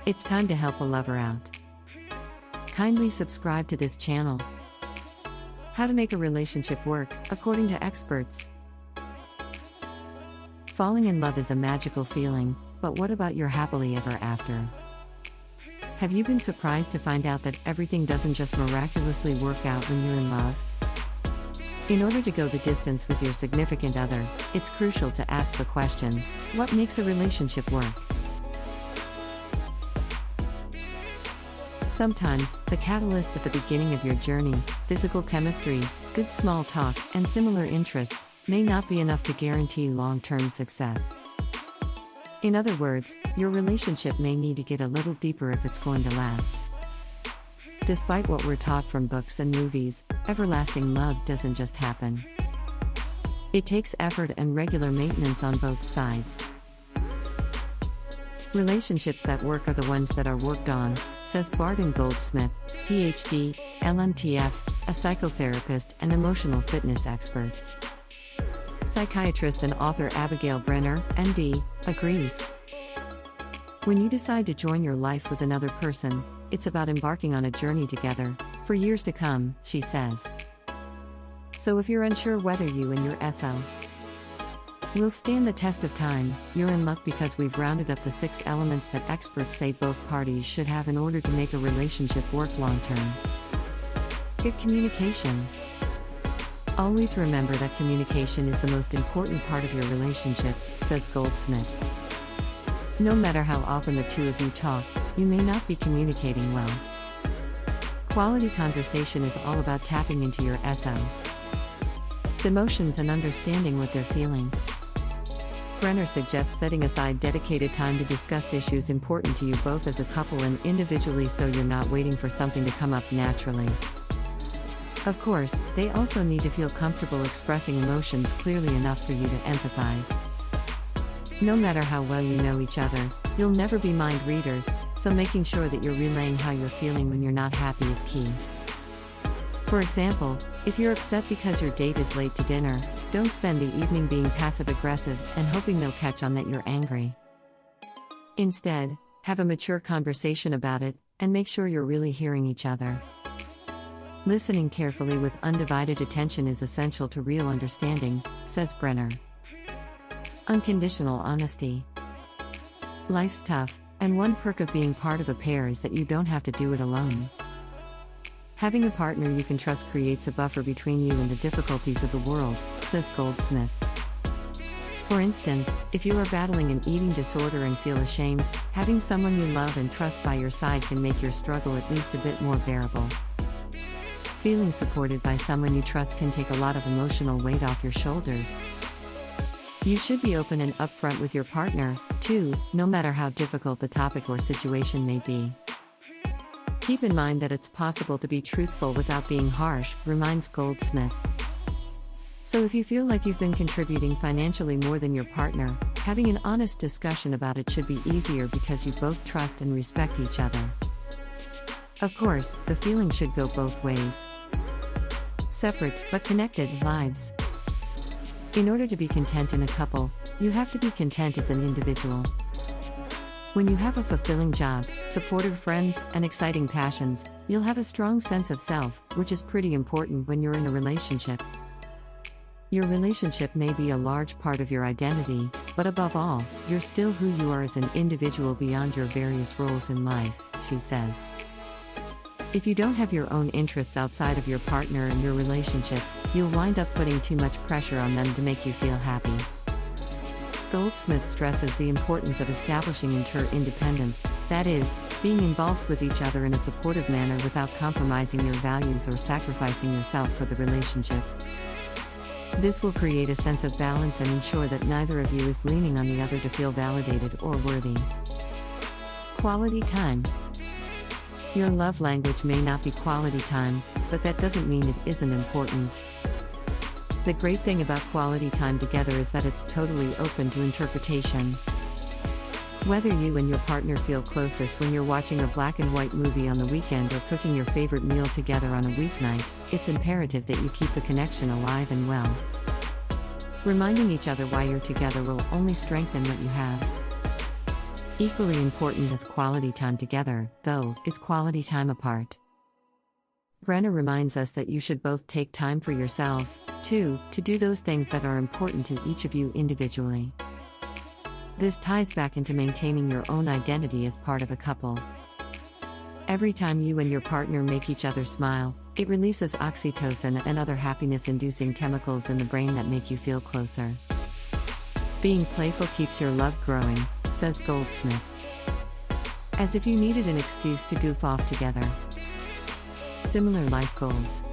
It's time to help a lover out. Kindly subscribe to this channel. How to make a relationship work, according to experts. Falling in love is a magical feeling, but what about your happily ever after? Have you been surprised to find out that everything doesn't just miraculously work out when you're in love? In order to go the distance with your significant other, it's crucial to ask the question, what makes a relationship work? Sometimes, the catalyst at the beginning of your journey, physical chemistry, good small talk, and similar interests, may not be enough to guarantee long-term success. In other words, your relationship may need to get a little deeper if it's going to last. Despite what we're taught from books and movies, everlasting love doesn't just happen. It takes effort and regular maintenance on both sides. Relationships that work are the ones that are worked on, says Barton Goldsmith, PhD, LMTF, a psychotherapist and emotional fitness expert. Psychiatrist and author Abigail Brenner, MD, agrees. When you decide to join your life with another person, it's about embarking on a journey together, for years to come, she says. So if you're unsure whether you and your SO will stand the test of time, you're in luck because we've rounded up the 6 elements that experts say both parties should have in order to make a relationship work long-term. Good communication. Always remember that communication is the most important part of your relationship, says Goldsmith. No matter how often the two of you talk, you may not be communicating well. Quality conversation is all about tapping into your SO's emotions and understanding what they're feeling. Brenner suggests setting aside dedicated time to discuss issues important to you both as a couple and individually so you're not waiting for something to come up naturally. Of course, they also need to feel comfortable expressing emotions clearly enough for you to empathize. No matter how well you know each other, you'll never be mind readers, so making sure that you're relaying how you're feeling when you're not happy is key. For example, if you're upset because your date is late to dinner, don't spend the evening being passive-aggressive and hoping they'll catch on that you're angry. Instead, have a mature conversation about it, and make sure you're really hearing each other. Listening carefully with undivided attention is essential to real understanding, says Brenner. Unconditional honesty. Life's tough, and one perk of being part of a pair is that you don't have to do it alone. Having a partner you can trust creates a buffer between you and the difficulties of the world, says Goldsmith. For instance, if you are battling an eating disorder and feel ashamed, having someone you love and trust by your side can make your struggle at least a bit more bearable. Feeling supported by someone you trust can take a lot of emotional weight off your shoulders. You should be open and upfront with your partner, too, no matter how difficult the topic or situation may be. Keep in mind that it's possible to be truthful without being harsh, reminds Goldsmith. So if you feel like you've been contributing financially more than your partner, having an honest discussion about it should be easier because you both trust and respect each other. Of course, the feeling should go both ways. Separate, but connected, lives. In order to be content in a couple, you have to be content as an individual. When you have a fulfilling job, supportive friends, and exciting passions, you'll have a strong sense of self, which is pretty important when you're in a relationship. Your relationship may be a large part of your identity, but above all, you're still who you are as an individual beyond your various roles in life, she says. If you don't have your own interests outside of your partner and your relationship, you'll wind up putting too much pressure on them to make you feel happy. Goldsmith stresses the importance of establishing interdependence, that is, being involved with each other in a supportive manner without compromising your values or sacrificing yourself for the relationship. This will create a sense of balance and ensure that neither of you is leaning on the other to feel validated or worthy. Quality time. Your love language may not be quality time, but that doesn't mean it isn't important. The great thing about quality time together is that it's totally open to interpretation. Whether you and your partner feel closest when you're watching a black and white movie on the weekend or cooking your favorite meal together on a weeknight, it's imperative that you keep the connection alive and well. Reminding each other why you're together will only strengthen what you have. Equally important as quality time together, though, is quality time apart. Brenner reminds us that you should both take time for yourselves, too, to do those things that are important to each of you individually. This ties back into maintaining your own identity as part of a couple. Every time you and your partner make each other smile, it releases oxytocin and other happiness-inducing chemicals in the brain that make you feel closer. Being playful keeps your love growing, says Goldsmith. As if you needed an excuse to goof off together. Similar life goals.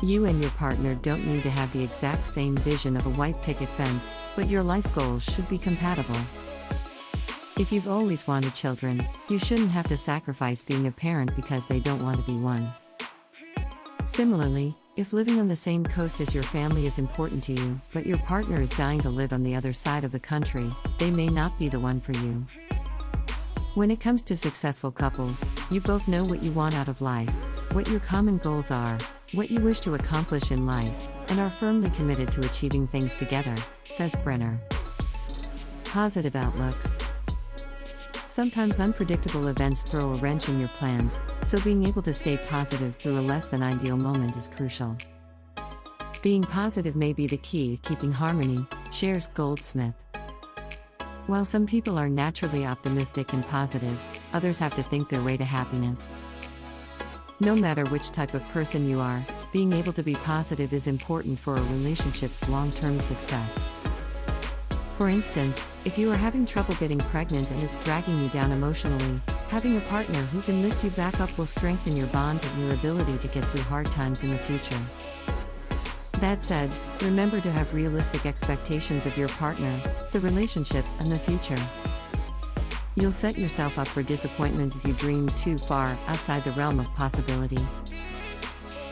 You and your partner don't need to have the exact same vision of a white picket fence, but your life goals should be compatible. If you've always wanted children, you shouldn't have to sacrifice being a parent because they don't want to be one. Similarly, if living on the same coast as your family is important to you, but your partner is dying to live on the other side of the country, they may not be the one for you. When it comes to successful couples, you both know what you want out of life, what your common goals are, what you wish to accomplish in life, and are firmly committed to achieving things together, says Brenner. Positive outlooks. Sometimes unpredictable events throw a wrench in your plans, so being able to stay positive through a less than ideal moment is crucial. Being positive may be the key to keeping harmony, shares Goldsmith. While some people are naturally optimistic and positive, others have to think their way to happiness. No matter which type of person you are, being able to be positive is important for a relationship's long-term success. For instance, if you are having trouble getting pregnant and it's dragging you down emotionally, having a partner who can lift you back up will strengthen your bond and your ability to get through hard times in the future. That said, remember to have realistic expectations of your partner, the relationship, and the future. You'll set yourself up for disappointment if you dream too far outside the realm of possibility.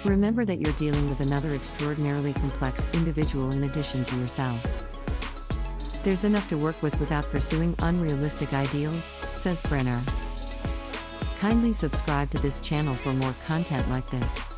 Remember that you're dealing with another extraordinarily complex individual in addition to yourself. There's enough to work with without pursuing unrealistic ideals, says Brenner. Kindly subscribe to this channel for more content like this.